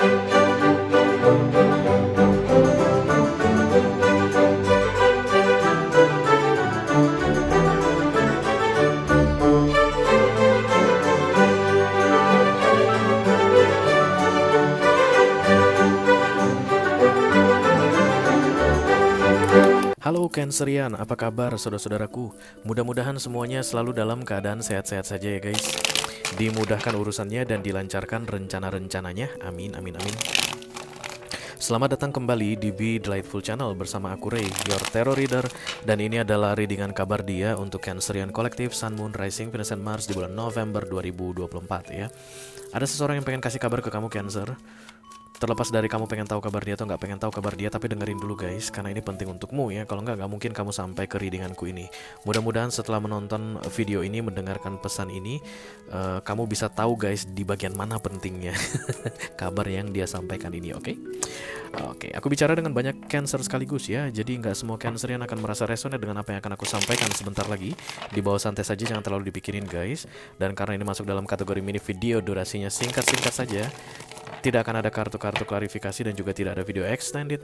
Halo Cancerian, apa kabar saudara-saudaraku? Mudah-mudahan semuanya selalu dalam keadaan sehat-sehat saja ya guys. Dimudahkan urusannya dan dilancarkan rencana-rencananya. Amin, amin, amin. Selamat datang kembali di Be Delightful Channel bersama aku Ray, your tarot reader. Dan ini adalah readingan kabar dia untuk Cancerian Collective, Sun, Moon, Rising, Venus, and Mars di bulan November 2024 ya. Ada seseorang yang pengen kasih kabar ke kamu Cancer. Terlepas dari kamu pengen tahu kabar dia atau nggak pengen tahu kabar dia, tapi dengerin dulu guys, karena ini penting untukmu ya. Kalau nggak mungkin kamu sampai ke readinganku ini. Mudah-mudahan setelah menonton video ini, mendengarkan pesan ini, kamu bisa tahu guys di bagian mana pentingnya kabar yang dia sampaikan ini, oke? Oke, aku bicara dengan banyak Cancer sekaligus ya. Jadi nggak semua Cancerian akan merasa resonate dengan apa yang akan aku sampaikan sebentar lagi. Di bawah santai saja, jangan terlalu dipikirin guys. Dan karena ini masuk dalam kategori mini video, durasinya singkat-singkat saja. Tidak akan ada kartu-kartu klarifikasi dan juga tidak ada video extended.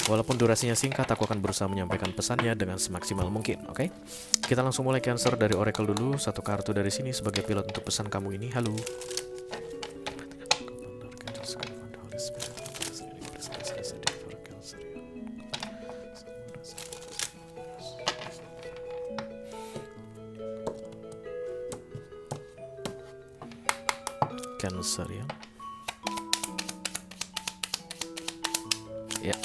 Walaupun durasinya singkat, aku akan berusaha menyampaikan pesannya dengan semaksimal mungkin, oke? Kita langsung mulai Cancer dari Oracle dulu. Satu kartu dari sini sebagai pilot untuk pesan kamu ini. Halo. Cancer ya. Ya.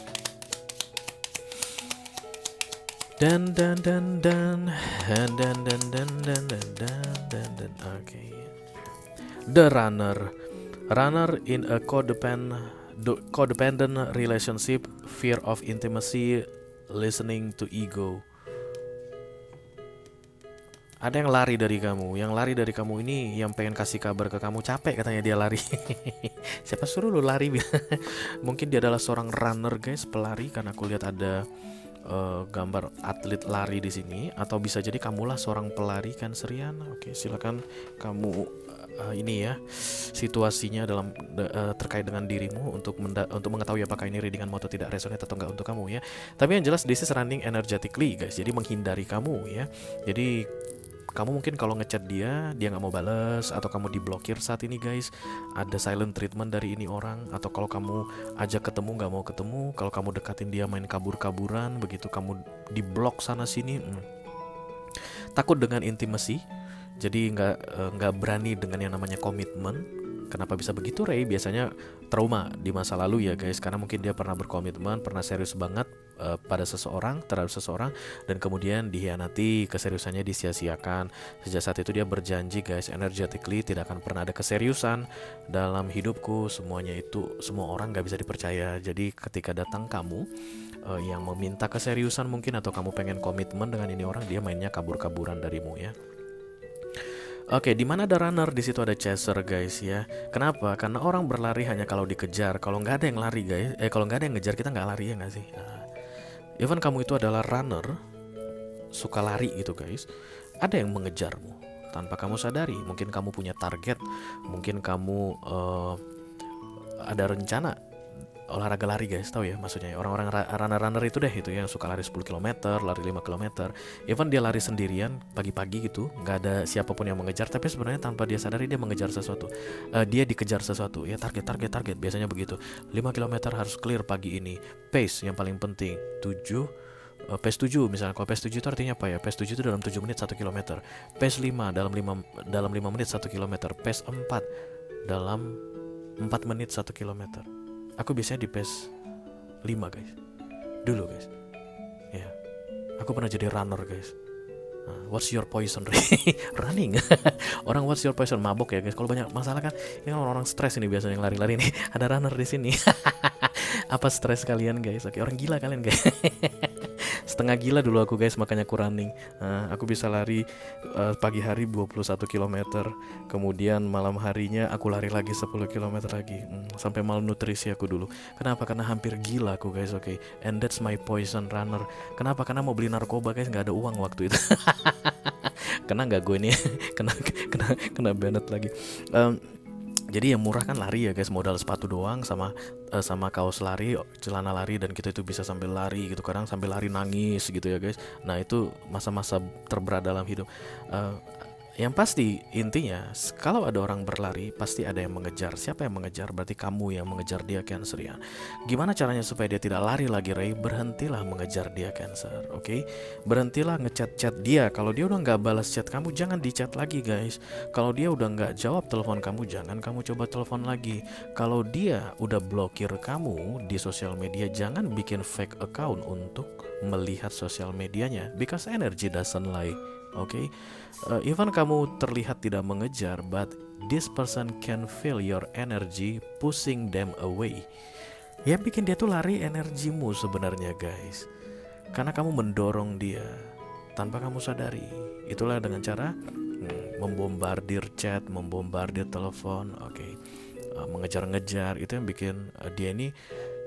Dan oke. The runner in a codependent relationship, fear of intimacy, listening to ego. Ada yang lari dari kamu. Yang lari dari kamu ini yang pengen kasih kabar ke kamu, capek katanya dia lari. Siapa suruh lu lari? Mungkin dia adalah seorang runner guys, pelari, karena aku lihat ada gambar atlet lari di sini. Atau bisa jadi kamulah seorang pelari Cancerian. Oke, silakan kamu ini ya situasinya dalam terkait dengan dirimu untuk mengetahui apakah ini readingan atau tidak, resonate atau enggak untuk kamu ya. Tapi yang jelas this is running energetically guys. Jadi menghindari kamu ya. Jadi kamu mungkin kalau ngechat dia nggak mau bales, atau kamu diblokir saat ini guys, ada silent treatment dari ini orang. Atau kalau kamu ajak ketemu nggak mau ketemu, kalau kamu dekatin dia main kabur-kaburan, begitu kamu diblok sana sini. Takut dengan intimacy, jadi nggak berani dengan yang namanya komitmen. Kenapa bisa begitu Ray? Biasanya trauma di masa lalu ya guys, karena mungkin dia pernah berkomitmen, pernah serius banget pada seseorang, terhadap seseorang, dan kemudian dihianati, keseriusannya disia-siakan. Sejak saat itu dia berjanji guys, energetically tidak akan pernah ada keseriusan dalam hidupku. Semuanya itu, semua orang gak bisa dipercaya. Jadi ketika datang kamu yang meminta keseriusan mungkin, atau kamu pengen komitmen dengan ini orang, dia mainnya kabur-kaburan darimu ya. Oke, di mana ada runner, di situ ada chaser guys ya. Kenapa? Karena orang berlari hanya kalau dikejar. Kalau nggak ada yang lari guys, kalau nggak ada yang ngejar, kita nggak lari ya nggak sih? Even kamu itu adalah runner, suka lari gitu guys, ada yang mengejarmu tanpa kamu sadari. Mungkin kamu punya target, mungkin kamu ada rencana olahraga lari guys, tahu ya maksudnya orang-orang runner itu deh, itu yang suka lari 10 km, lari 5 km. Even dia lari sendirian pagi-pagi gitu, nggak ada siapapun yang mengejar, tapi sebenarnya tanpa dia sadari dia mengejar sesuatu. Dia dikejar sesuatu ya, target biasanya begitu. 5 km harus clear pagi ini. Pace yang paling penting 7. Pace 7 misalnya. Kalau pace 7 itu artinya apa ya? Pace 7 itu dalam 7 menit 1 km. Pace 5 dalam 5 menit 1 km. Pace 4 dalam 4 menit 1 km. Aku biasanya di pace 5 guys. Dulu guys. Ya. Aku pernah jadi runner guys. What's your poison? Running. Orang what's your poison, mabok ya guys. Kalau banyak masalah kan, ini kan orang-orang stres ini biasanya yang lari-lari nih. Ada runner di sini. Apa stres kalian guys? Oke, orang gila kalian guys. Setengah gila dulu aku guys, makanya aku running. Aku bisa lari pagi hari 21 km, kemudian malam harinya aku lari lagi 10 km lagi, sampai malnutrisi aku dulu. Kenapa? Karena hampir gila aku guys. Oke, and that's my poison runner. Kenapa? Karena mau beli narkoba guys, nggak ada uang waktu itu. Kena nggak gue ini? kena banet lagi. Jadi yang murah kan lari ya guys, modal sepatu doang sama sama kaos lari, celana lari, dan kita itu bisa sambil lari gitu, kadang sambil lari nangis gitu ya guys. Nah itu masa-masa terberat dalam hidup. Eh, yang pasti intinya, kalau ada orang berlari pasti ada yang mengejar. Siapa yang mengejar? Berarti kamu yang mengejar dia, Cancer ya. Gimana caranya supaya dia tidak lari lagi, Ray? Berhentilah mengejar dia, Cancer. Oke, berhentilah ngechat-chat dia. Kalau dia udah nggak balas chat kamu, jangan dicat lagi guys. Kalau dia udah nggak jawab telepon kamu, jangan kamu coba telepon lagi. Kalau dia udah blokir kamu di sosial media, jangan bikin fake account untuk melihat sosial medianya, because energy doesn't lie. Oke, even kamu terlihat tidak mengejar, but this person can feel your energy pushing them away. Yang bikin dia tuh lari energimu sebenarnya guys, karena kamu mendorong dia tanpa kamu sadari. Itulah dengan cara membombardir chat, membombardir telepon, oke, mengejar-ngejar. Itu yang bikin dia ini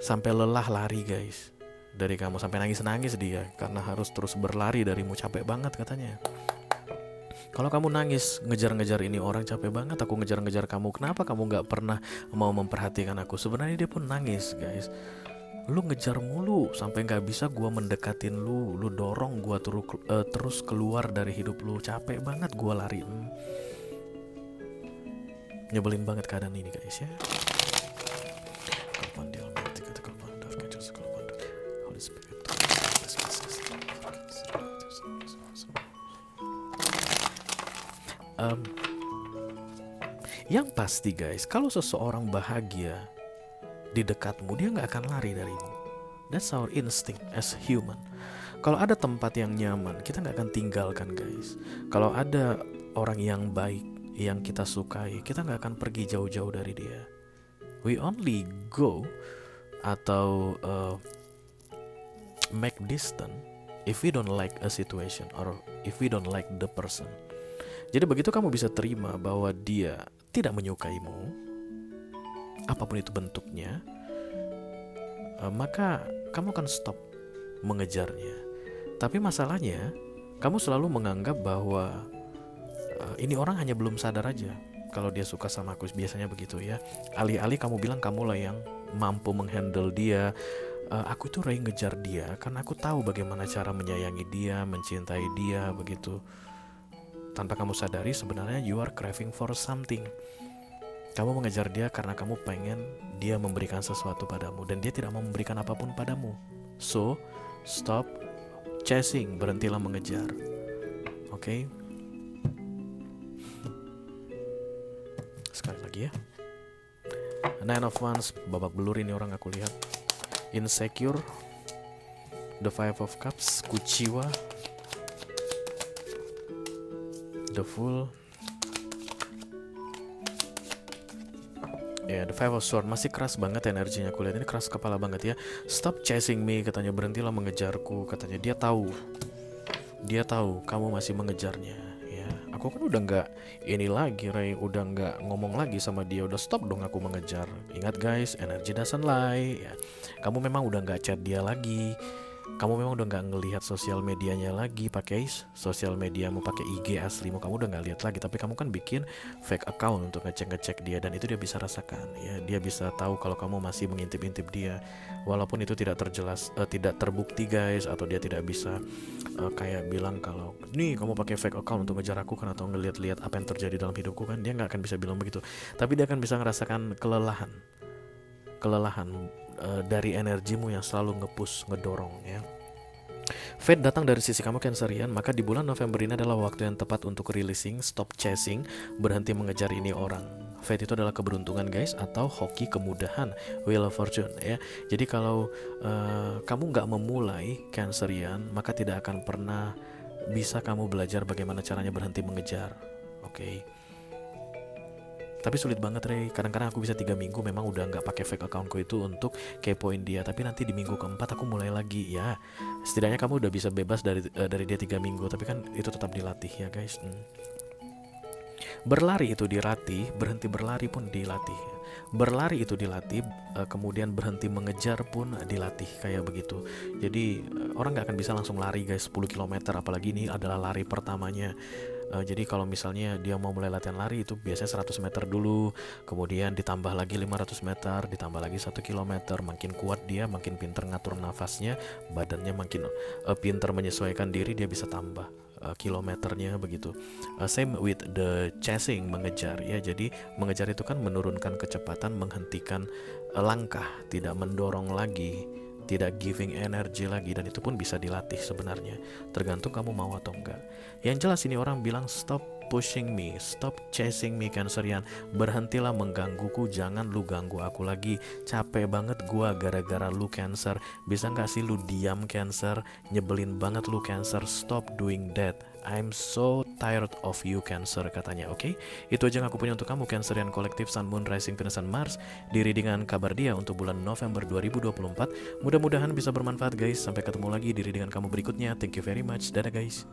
sampai lelah lari guys dari kamu, sampai nangis-nangis dia karena harus terus berlari darimu, capek banget katanya. Kalau kamu nangis ngejar-ngejar ini orang, capek banget aku ngejar-ngejar kamu, kenapa kamu nggak pernah mau memperhatikan aku? Sebenarnya dia pun nangis guys. Lu ngejar mulu sampai nggak bisa gua mendekatin lu, lu dorong gua terus keluar dari hidup lu, capek banget gua lari. Nyebelin banget keadaan ini guys ya. Yang pasti guys, kalau seseorang bahagia di dekatmu, dia nggak akan lari darimu. That's our instinct as human. Kalau ada tempat yang nyaman, kita nggak akan tinggalkan guys. Kalau ada orang yang baik, yang kita sukai, kita nggak akan pergi jauh-jauh dari dia. We only go atau make distance if we don't like a situation or if we don't like the person. Jadi begitu kamu bisa terima bahwa dia tidak menyukaimu, apapun itu bentuknya, maka kamu akan stop mengejarnya. Tapi masalahnya, kamu selalu menganggap bahwa ini orang hanya belum sadar aja kalau dia suka sama aku, biasanya begitu ya. Alih-alih kamu bilang kamulah yang mampu menghandle dia. Aku itu Ray ngejar dia karena aku tahu bagaimana cara menyayangi dia, mencintai dia, begitu. Tanpa kamu sadari sebenarnya you are craving for something. Kamu mengejar dia karena kamu pengen dia memberikan sesuatu padamu, dan dia tidak mau memberikan apapun padamu. So, stop chasing, berhentilah mengejar. Oke? Sekali lagi ya. Nine of Wands, babak belur ini orang aku lihat. Insecure, the Five of Cups, Kuciwa, the Fool. Ya, the Five of Swords masih keras banget energinya, aku lihat ini keras kepala banget ya. Stop chasing me, katanya, berhentilah mengejarku, katanya. Dia tahu kamu masih mengejarnya ya. Aku kan udah nggak ini lagi Ray, udah nggak ngomong lagi sama dia, udah stop dong aku mengejar. Ingat guys, energy doesn't lie ya. Kamu memang udah nggak chat dia lagi, kamu memang udah nggak ngelihat sosial medianya lagi, pakai sosial mediamu, pakai IG aslimu, kamu udah nggak lihat lagi. Tapi kamu kan bikin fake account untuk ngecek dia, dan itu dia bisa rasakan ya. Dia bisa tahu kalau kamu masih mengintip-intip dia, walaupun itu tidak terjelas, tidak terbukti guys, atau dia tidak bisa kayak bilang kalau nih kamu pakai fake account untuk ngejar aku kan, atau ngelihat-lihat apa yang terjadi dalam hidupku kan. Dia nggak akan bisa bilang begitu, tapi dia akan bisa ngerasakan kelelahan dari energimu yang selalu nge-push, ngedorong ya. Fate datang dari sisi kamu Cancerian, maka di bulan November ini adalah waktu yang tepat untuk releasing, stop chasing, berhenti mengejar ini orang. Fate itu adalah keberuntungan guys, atau hoki kemudahan, Wheel of Fortune ya. Jadi kalau kamu nggak memulai Cancerian, maka tidak akan pernah bisa kamu belajar bagaimana caranya berhenti mengejar. Oke. Tapi sulit banget Ray, kadang-kadang aku bisa 3 minggu memang udah gak pakai fake accountku itu untuk kepoin dia, tapi nanti di minggu keempat aku mulai lagi ya. Setidaknya kamu udah bisa bebas dari dia 3 minggu, tapi kan itu tetap dilatih ya guys. Berlari itu dilatih, berhenti berlari pun dilatih. Berlari itu dilatih, kemudian berhenti mengejar pun dilatih, kayak begitu. Jadi orang gak akan bisa langsung lari guys 10 km, apalagi ini adalah lari pertamanya. Jadi kalau misalnya dia mau mulai latihan lari itu biasanya 100 meter dulu, kemudian ditambah lagi 500 meter, ditambah lagi 1 kilometer. Makin kuat dia, makin pinter ngatur nafasnya, badannya makin pinter menyesuaikan diri, dia bisa tambah kilometernya begitu. Same with the chasing, mengejar ya. Jadi mengejar itu kan menurunkan kecepatan, menghentikan langkah, tidak mendorong lagi, tidak giving energy lagi, dan itu pun bisa dilatih sebenarnya. Tergantung kamu mau atau enggak. Yang jelas ini orang bilang stop pushing me, stop chasing me Cancerian. Berhentilah menggangguku, jangan lu ganggu aku lagi. Capek banget gua gara-gara lu Cancer. Bisa gak sih lu diam Cancer? Nyebelin banget lu Cancer. Stop doing that. I'm so tired of you Cancer, katanya. Oke, itu aja yang aku punya untuk kamu Cancerian kolektif Sun, Moon, Rising, Venus, dan Mars di readingan kabar dia untuk bulan November 2024. Mudah-mudahan bisa bermanfaat guys. Sampai ketemu lagi di readingan kamu berikutnya. Thank you very much. Dadah guys.